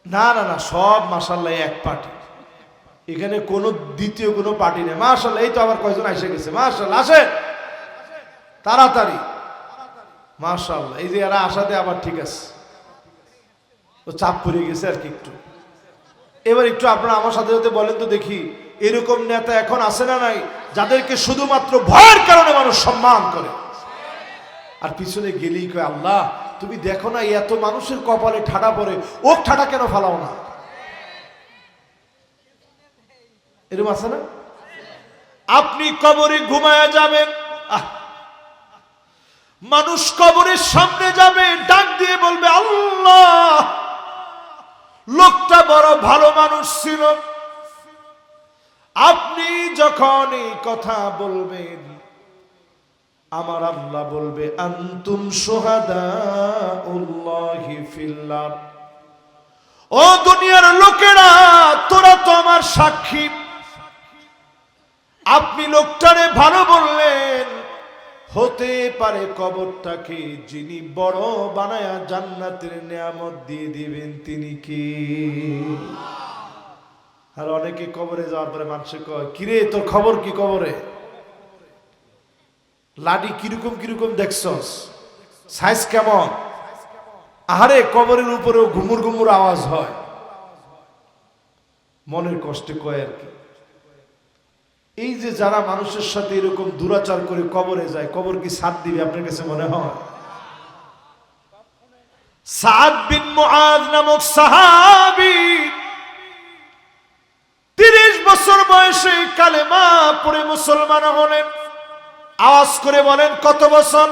না না না, সব মাশাআল্লাহ এক পার্টি, এখানে কোনো দ্বিতীয় কোনো পার্টি নেই। মাশাআল্লাহ। এই তো আবার কয়জন এসে গেছে, মাশাআল্লাহ। আসেন তাড়াতাড়ি, মাশাআল্লাহ। এই যে এরা আসাতে আবার ঠিক আছে, তো চাপ পড়ে গেছে আর কি একটু। এবার একটু আপনারা আমার সাথে সাথে বলেন তো দেখি, এরকম নেতা এখন আছে না নাই, যাদেরকে শুধুমাত্র ভয়ের কারণে মানুষ সম্মান করে, আর পিছনে গেলেই কয় আল্লাহ তুমি দেখো না এত মানুষের কপালে ঠাডা পড়ে, ও ঠাডা কেন ফালাও না? এরকম আছে না? আপনি কবরে ঘুমায়া যাবেন, মানুষ কবরের সামনে যাবে, ডাক দিয়ে বলবে আল্লাহ লোকটা বড় ভালো মানুষ ছিল। আপনি যখন এই কথা বলবেন, আমার আল্লাহ বলবে আনতুম শুহাদাউল্লাহি ফিল্লাহ, ও দুনিয়ার লোকেরা তোরা তো আমার সাক্ষী। আপনি লোকটারে ভালো বললেন, হতে পারে কবরটাকে যিনি বড় বানায়া জান্নাতের নিয়ামত দিয়ে দিবেন তিনি কি? আর অনেকে কবরে যাওয়ার পরে মানুষে কয় কিরে তোর খবর কি, কবরে লাডি কিরকম কিরকম দেখছস, সাইজ কেমন? আহারে কবরের উপরেও ঘুমুর ঘুমুর আওয়াজ হয়, মনের কষ্টে কয় আর কি। এই যে যারা মানুষের সাথে এরকম দুরাচার করে কবরে যায়, কবর কি সাথ দিবে আপনার কাছে মনে হয়? সাদ বিন মুআয নামক সাহাবী 30 বছর বয়সে কালেমা পড়ে মুসলমান হলেন। আওয়াজ করে বলেন কত বছর?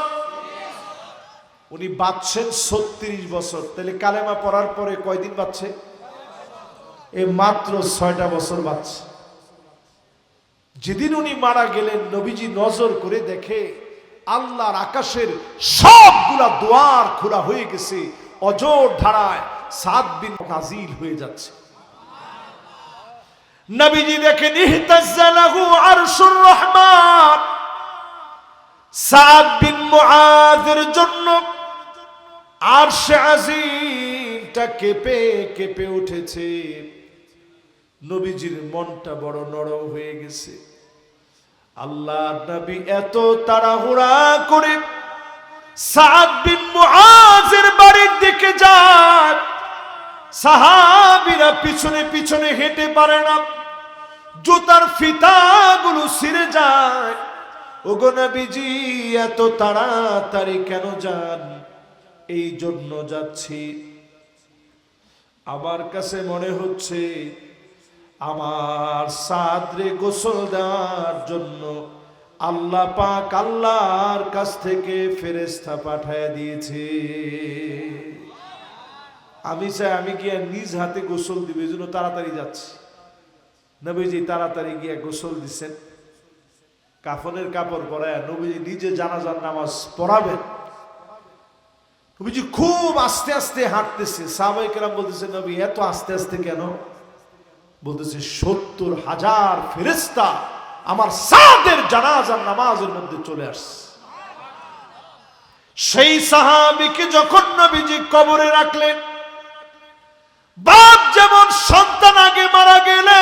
উনি বাঁচছেন 36 বছর। তাহলে কালেমা পড়ার পরে কয়দিন বাঁচছে? এই মাত্র 6টা বছর বাঁচছে। যেদিন উনি মারা গেলেন, নবীজি নজর করে দেখে আল্লাহর আকাশের সবগুলা দুয়ার খোলা হয়ে গেছে, অজর ধারায় সাদ বিন নাজিল হয়ে যাচ্ছে। নবীজি দেখেন ইহতাজ্জা লাহু আরশুর রহমান, সাদ বিন মুআযের জন্য আরশে আজিমটা কেঁপে কেঁপে উঠেছে। নবীজির মনটা বড় নরম হয়ে গেছে। আল্লাহর নবী এত তাড়াহুড়া করে সাদ বিন মুআযের বাড়ির দিকে যায়, সাহাবীরা পিছনে পিছনে হেঁটে পারে না, জুতার ফিতাগুলো ছিঁড়ে যায়। ওগো নবীজি এত তাড়াতাড়ি কেন যান? এই জন্য যাচ্ছি, আমার কাছে মনে হচ্ছে আমার সাদরে গোসল দেওয়ার জন্য আল্লাহ পাক আল্লাহর কাছ থেকে ফেরেশতা পাঠায় দিয়েছে। আমি চাই আমি গিয়ে নিজ হাতে গোসল দিব, এই জন্য তাড়াতাড়ি যাচ্ছি। নবীজি তাড়াতাড়ি গিয়ে গোসল দিচ্ছেন, কাফনের কাপড় পরায় নবীজি নিজে জানাজার নামাজ পড়াবেন। নবীজি খুব আস্তে আস্তে হাঁটতেছে। সাহাবায়ে কেরাম বলতেছে নবী এত আস্তে আস্তে কেন? বলতেছে 70,000 ফেরেশতা আমার সাদের জানাজার নামাজের মধ্যে চলে আসছে। সেই সাহাবীকে যখন নবীজি কবরে রাখলেন, বাপ যেমন সন্তান আগে মারা গেলে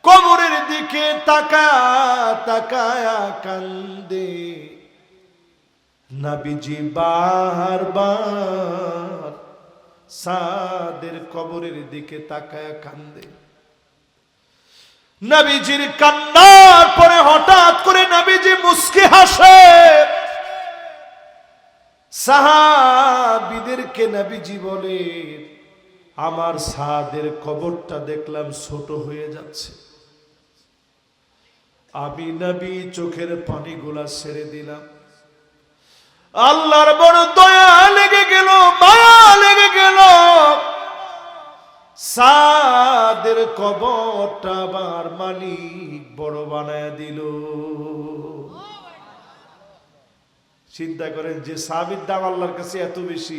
কবরের দিকে তাকায়া কান্দে, নবীজি বারবার সাদের কবরের দিকে তাকায়া কান্দে। নবীজির কান্নার পরে হঠাৎ করে নবীজি মুস্কি হাসে। সাহাবীদেরকে নবীজি বলে, আমার সাদের কবরটা দেখলাম ছোট হয়ে যাচ্ছে। আমি নবী চোখের পানিগুলা ছেড়ে দিলাম। আল্লাহর বড় দয়া লেগে গেল, মায়া লেগে গেল। সাদের কবরটা আমার মালিক বড় বানায় দিল। চিন্তা করেন, যে সাহাবীর দাম আল্লাহর কাছে এত বেশি,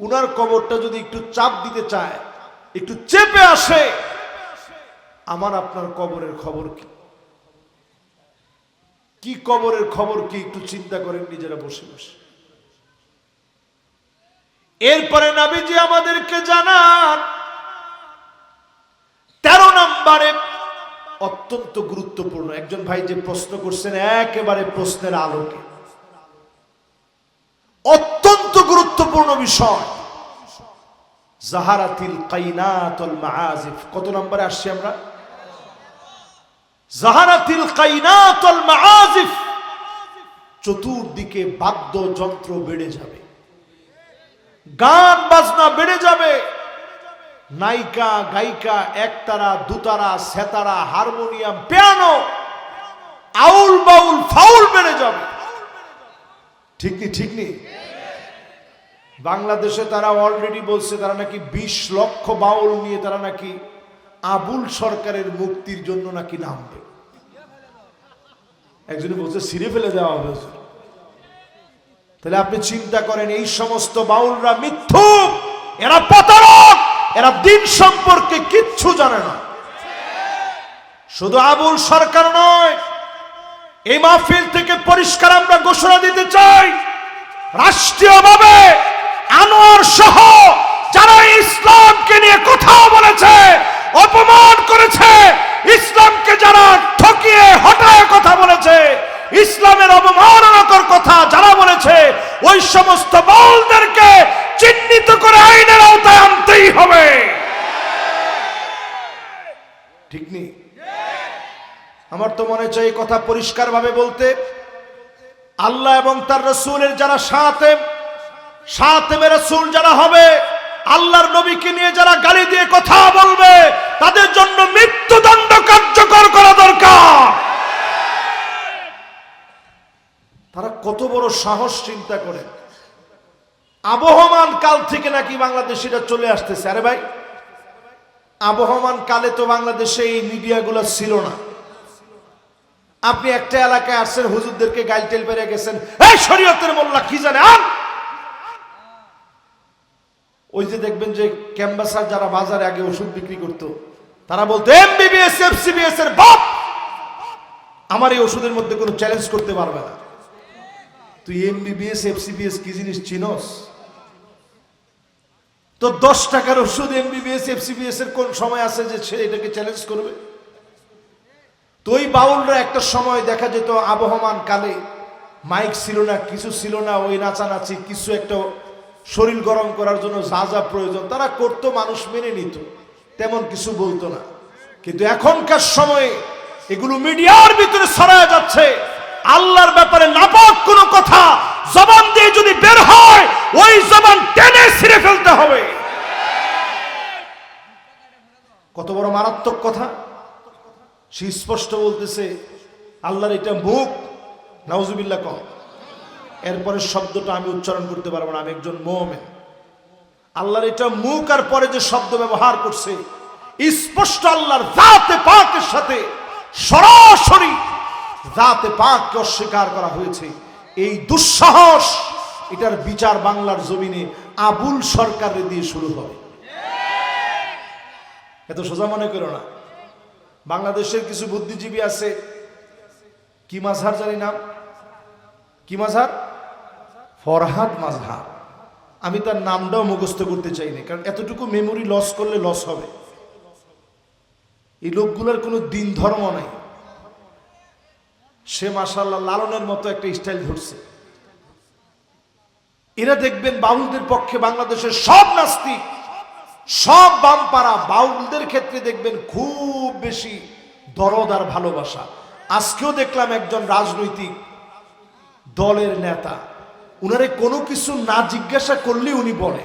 উনার কবরটা যদি একটু চাপ দিতে চায়, একটু চেপে আসে, আমার আপনার কবরের খবর কি? কি কবরের খবর কি? একটু চিন্তা করেন নিজেরা বসে বসে। এরপরে নবীজি আমাদেরকে জানান 13 নম্বরে অত্যন্ত গুরুত্বপূর্ণ। একজন ভাই যে প্রশ্ন করছেন, একেবারে প্রশ্নের আলোকে অত্যন্ত গুরুত্বপূর্ণ বিষয়, জাহারাতিল কাইনাতুল মাআজিফ। কত নম্বরে আসছি আমরা? জাহারাতিল কাইনাতুল মাআজিফ। চতুর্দিকে বাদ্যযন্ত্র বেড়ে যাবে, গান বাজনা বেড়ে যাবে, নায়িকা গায়িকা, একতারা দুতারা সেতারা হারমোনিয়াম পিয়ানো আউল বাউল ফাউল বেড়ে যাবে। ঠিক নি? ঠিক নি? বাংলাদেশে তারা অলরেডি বলছে, তারা নাকি 20 লক্ষ বাউল নিয়ে তারা নাকি আবুল সরকারের মুক্তির জন্য নাকি নামবে। একজনে বলছে ছিঁড়ে ফেলে দেওয়া হবে। তাহলে আপনি চিন্তা করেন, এই সমস্ত বাউলরা মিথ্যুক, এরা প্রতারক, এরা দিন সম্পর্কে কিচ্ছু জানে না। শুধু আবুল সরকার নয়, এই মাহফিল থেকে পরিষ্কার আমরা ঘোষণা দিতে চাই, রাষ্ট্রীয়ভাবে আনোয়ার সহ যারা ইসলামকে নিয়ে কথা বলেছে, অপমান করেছে, ইসলামকে যারা ঠকিয়ে হটায় কথা বলেছে, ইসলামের অবমাননাকর কথা যারা বলেছে, ওই সমস্ত বাউলদেরকে চিহ্নিত করে আইনের আওতায় আনতেই হবে। ঠিক নেই? আমার তো মনে চাই কথা পরিষ্কার ভাবে বলতে। আল্লাহ এবং তার রাসূলের যারা সাথে রাসূল যারা হবে, আল্লাহর নবীকে নিয়ে যারা গালি দিয়ে কথা বলবে, তাদের জন্য মৃত্যুদণ্ড কার্যকর করা দরকার। তারা কত বড় সাহস, চিন্তা করে। আবহমান কাল থেকে নাকি বাংলাদেশিরা চলে আসতেছে। আরে ভাই, আবহমান কালে তো বাংলাদেশে এই মিডিয়াগুলো ছিল না। আপনি একটা এলাকায় আসছেন, হুজুরদেরকে গাইল টেল পেরে গেছেন, এই শরীয়তের মোল্লা কি জানে। ওই যে দেখবেন যে ক্যাম্বাসার যারা বাজারে আগে ওষুধ বিক্রি করতো, তারা বলতো এমবিবিএস এফসিবিএস এর বাপ, আমার এই ওষুধের মধ্যে কোনো চ্যালেঞ্জ করতে পারবে না। তুই এমবিবিএস এফসিবিএস কি জিনিস চিনস? তো 10 টাকার ওষুধ এমবিবিএস এফসিবিএস এর কোন সময় আছে যে সে এটাকে চ্যালেঞ্জ করবে? তো ওই বাউলরা একটা সময় দেখা যেত আবহমান কালে, মাইক ছিল না, কিছু ছিল না, ওই নাচানাচি কিছু একটা শরীর গরম করার জন্য যা যা প্রয়োজন তারা করতো, মানুষ মেনে নিত, তেমন কিছু বলতো না। কিন্তু এখনকার সময়ে এগুলো মিডিয়ার ভিতরে ছড়ায় যাচ্ছে। আল্লাহর ব্যাপারে নাপাক কোনো কথা জবান দিয়ে যদি বের হয়, ওই জবান টেনে ছিঁড়ে ফেলতে হবে। কত বড় মারাত্মক কথা! সে স্পষ্ট বলতেছে আল্লাহর এটা মুখ, নাউজুবিল্লাহ কম। এরপরে শব্দটা আমি উচ্চারণ করতে পারবো না, আমি একজন মুমিন। আল্লাহর এটা মুখ, আর পরে যে শব্দ ব্যবহার করছে স্পষ্ট আল্লাহর জাতে পাকের সাথে সরাসরি জাতে পাককে অস্বীকার করা হয়েছে। এই দুঃসাহস, এটার বিচার বাংলার জমিনে আবুল সরকারের দিয়ে শুরু হবে। এত সোজা মনে করো না। বাংলাদেশের কিছু বুদ্ধিজীবী আছে, কি মাঝহার জানি নাম, কি মাঝহার? ফরহাদ মাযহাব। আমি তার নামটাও মুখস্থ করতে চাই না, কারণ এতটুকু মেমোরি লস করলে লস হবে। এই লোকগুলোর কোনো দিন ধর্ম নাই। সে মাশাআল্লাহ লালনের মতো একটা স্টাইল ধরছে। এরা দেখবেন বাউলদের পক্ষে বাংলাদেশের সব নাস্তিক, সব বামপাড়া বাউলদের ক্ষেত্রে দেখবেন খুব বেশি দরদ আর ভালোবাসা। আজকেও দেখলাম একজন রাজনৈতিক দলের নেতা উনারে কোনো কিছু না জিজ্ঞাসা করলে উনি বলে।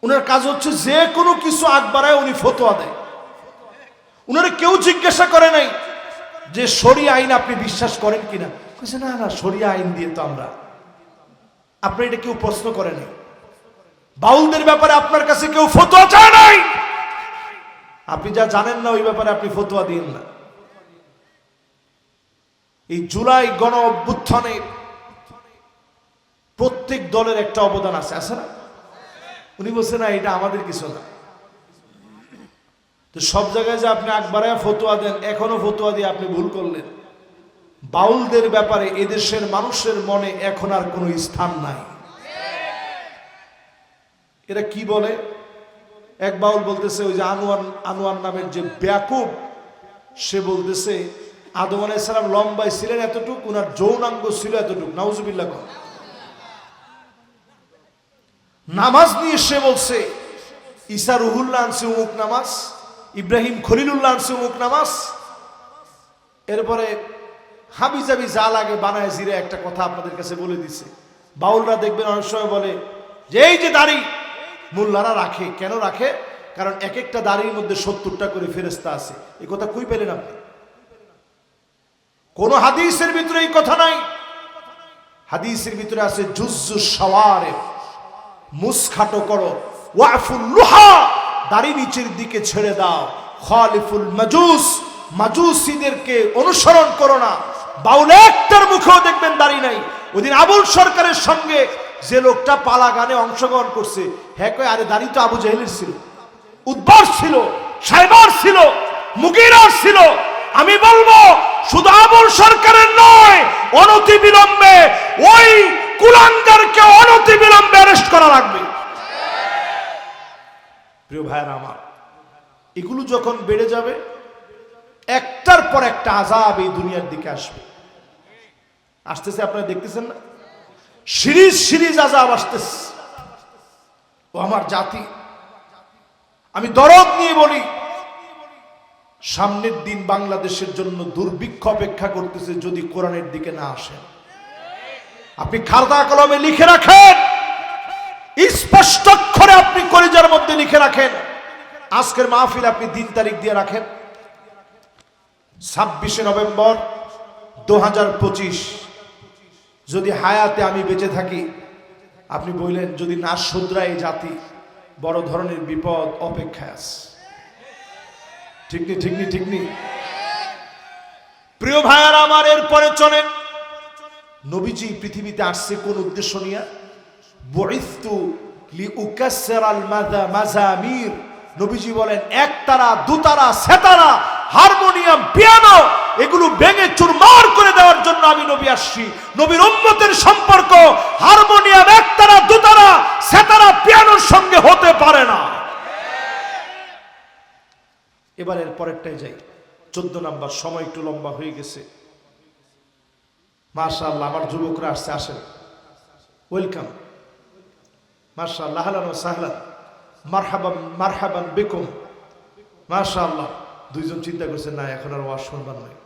উনার কাজ হচ্ছে যে কোনো কিছু আগ বাড়ায় উনি ফতোয়া দেয়। উনারে কেউ জিজ্ঞাসা করে নাই যে শরিয়া আইন আপনি বিশ্বাস করেন কিনা, বলছে না না শরিয়া আইন দিয়ে তো আমরা। আপনি এটা কেউ প্রশ্ন করে নাই। বাউলদের ব্যাপারে আপনার কাছে কেউ ফতোয়া চায় নাই। আপনি যা জানেন না ওই ব্যাপারে আপনি ফতোয়া দিন না। এই জুলাই গণ অভ্যুত্থানে প্রত্যেক দলের একটা অবদান আছে, আছে না? উনি বলছেন না এটা আমাদের কিছু না। তো সব জায়গায় যে আপনি আকবারে ফতোয়া দেন, এখনো ফতোয়া দিয়ে আপনি ভুল করলেন। বাউলদের ব্যাপারে এদেশের মানুষের মনে এখন আর কোনো স্থান নাই। এরা কি বলে? এক বাউল বলতেছে ওই যে আনোয়ার নামের যে বেয়াকুব, সে বলতেছে আদম আলাইহিস সালাম লম্বাই ছিলেন এতটুক, উনার যৌনাঙ্গ ছিল এতটুক। নাউজুবিল্লাহ। নামাজ নিয়ে সে বলছে ঈসা রুহুল্লাহ আনছে অমুক নামাজ, ইব্রাহিম খলিলুল্লাহ আনছে অমুক নামাজ। এরপরে হাবিজাবি যা লাগে বানায় জিরে একটা কথা আপনাদের কাছে বলে দিছে। বাউলরা দেখবেন অনেক সময় বলে যে এই যে দাড়ি মোল্লারা রাখে, কেন রাখে? কারণ এক একটা দাড়ির মধ্যে 70টা করে ফেরেশতা আছে। এই কথা কই পেলেন আপনি? কোন হাদিসের ভিতরে এই কথা নাই। হাদিসের ভিতরে আছে জুজ্জু শাওয়ারিব, মুসখাটো করো, ওয়াফুল লুহা, দাড়ি নিচের দিকে ছেড়ে দাও, খালিফুল মাজুস, মাজুসীদেরকে অনুসরণ করো না। বাউল একটার মুখেও দেখবেন দাড়ি নাই। ওইদিন আবুল সরকারের সঙ্গে যে লোকটা পালা গানে অংশগ্রহণ করছে, হ্যাঁ কয় আরে দাড়ি তো আবু জাহেলের ছিল, উদ্বার ছিল, সাইবার ছিল, মুগীরার ছিল। আমি বলবো শুধু আবুল সরকারের নয়, অনতিবিলম্বে ওই কুলাঙ্গারকে অনতিবিলম্বে অ্যারেস্ট করা লাগবে। প্রিয় ভাইরা আমার, এগুলো যখন বেড়ে যাবে একটার পর একটা আযাব এই দুনিয়ার দিকে আসবে। আসতেছে, আপনারা দেখতেছেন না? সিরিজ সিরিজ আযাব আসতেছে। ও আমার জাতি, আমি দরদ নিয়ে বলি, সামনের দিন বাংলাদেশের জন্য দুর্ভিক্ষ অপেক্ষা করতেছে যদি কোরআনের দিকে না আসেন। আপনি খাতা কলমে লিখে রাখেন, স্পষ্ট অক্ষরে আপনি কলিজার মধ্যে লিখে রাখেন। আজকের মাহফিল আপনি দিন তারিখ দিয়ে রাখেন 26শে নভেম্বর 2025। যদি হায়াতে আমি বেঁচে থাকি, আপনি বললেন যদি না শুধরায় এই জাতি, বড় ধরনের বিপদ অপেক্ষায় আছে। ঠিক নি? ঠিক নি? ঠিক নি? প্রিয় ভাইয়ারা আমার, এরপরে চলেন নবীজি পৃথিবীতে আসছে কোন উদ্দেশ্য নিয়ে? বুইসতু লিউকাসসিরাল মাযামির। নবীজি বলেন একতারা, দুতারা, সেতারা, হারমোনিয়াম, পিয়ানো এগুলো ভেঙে চুরমার করে দেওয়ার জন্য আমি নবী আসছি। নবীর উম্মতের সম্পর্ক হারমোনিয়াম, একতারা, দুতারা, সেতারা, পিয়ানোর সঙ্গে হতে পারে না। এবার এর পরেরটাই যাই, 14 নাম্বার। সময় একটু লম্বা হয়ে গেছে। মাশাআল্লাহ, আমার যুবকরা আসছে, আসেন, ওয়েলকাম। মাশাআল্লাহ, আহলান ওয়া সাহলান, মারহাবান মারহাবান বিকুম। মাশাআল্লাহ। দুইজন চিন্তা করছেন না এখন আর ওয়াজ শুনবার নয়।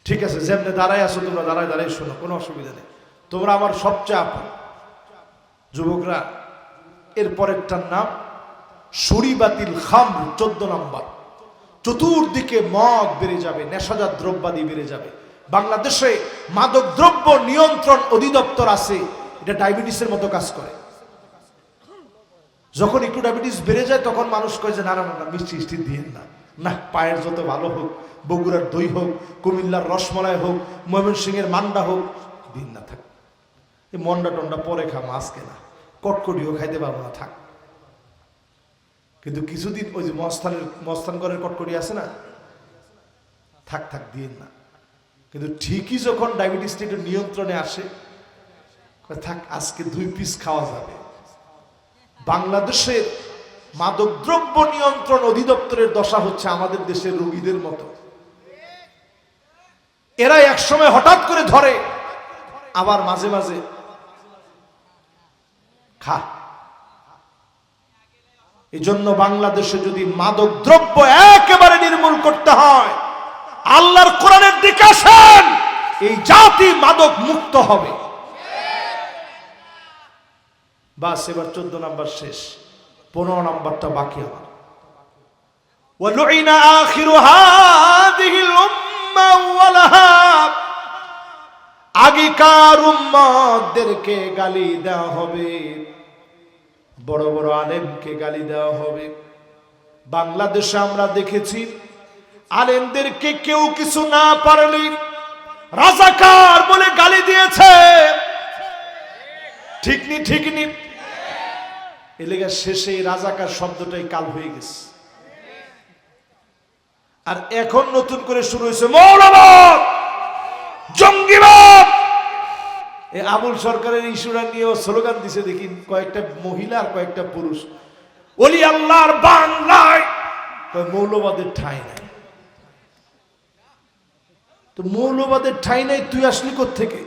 ঠিক আছে, যেমনি দাঁড়ায় আছো তোমরা দাঁড়ায় দাঁড়ায় শোনো, কোনো অসুবিধা নেই। তোমরা আমার সবচেয়ে আপন যুবকরা। এর পরেরটার নাম শরীবাতিল খামর, 14 নাম্বার। চতুর্দিকে মদ বেড়ে যাবে, নেশাজাত দ্রব্যাদি বেড়ে যাবে। বাংলাদেশে মাদক দ্রব্য নিয়ন্ত্রণ অধিদপ্তর আছে, এটা ডায়াবেটিসের মতো কাজ করে। যখন একটু ডায়াবেটিস বেড়ে যায় তখন মানুষ কয় যে না না না মিষ্টি মিষ্টি দিয়ে না, না পায়ের যত ভালো হোক, বগুড়ার দই হোক, কুমিল্লার রসমলাই হোক, ময়মনসিংহের মান্ডা হোক, দিন না থাক। এই মন্ডা টন্ডা পরে খাম, আজকে না। কটকটিও খাইতে পারবো না, থাক। কিন্তু কিছুদিন ওই যে মস্তানগড়ের কটকটি আছে না, থাক থাক দিন না। কিন্তু ঠিকই যখন ডায়াবেটিসটা একটু নিয়ন্ত্রণে আসে, থাক আজকে 2 পিস খাওয়া যাবে। বাংলাদেশের মাদকদ্রব্য নিয়ন্ত্রণ অধিদপ্তরের দশা হচ্ছে আমাদের দেশের রোগীদের মতো। এরা একসময় হঠাৎ করে ধরে, আবার মাঝে মাঝে খা। এই জন্য বাংলাদেশে যদি মাদকদ্রব্য একেবারে নির্মূল করতে হয়, আল্লাহর কোরআনের দিকে আসেন, এই জাতি মাদক মুক্ত হবে। বাস, এবার 14 নাম্বার শেষ, 15 নাম্বারটা বাকি আমার। ওয়ালুইনা আখিরু হাদিহিল উম্মাহ ওয়ালাহা, আগেকার উম্মতদেরকে গালি দেওয়া হবে, বড় বড় আলেমকে গালি দেওয়া হবে। বাংলাদেশে আমরা দেখেছি আলেমদেরকে কেউ কিছু না পারলে রাজাকার বলে গালি দিয়েছে, ঠিক নি ঠিক নি? এলাকার শেষে রাজাকার শব্দটাই কাল হয়ে গেছে। আর এখন নতুন করে শুরু হয়েছে মৌলবাদ, জঙ্গিবাদ। এই আবুল সরকারের ইস্যুটা নিয়ে স্লোগান দিছে দেখি কয়েকটা মহিলা আর কয়েকটা পুরুষ, ওলি আল্লাহর বাংলায় মৌলবাদের ঠাঁই নাই। তো মৌলবাদের ঠাঁই নাই, তুই আসলি কোত্থেকে?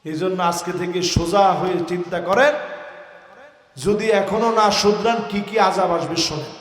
এই জন্য আজকে থেকে সোজা হয়ে চিন্তা করেন, যদি এখনো না শুধরান কি কি আযাব আসবে শোনেন।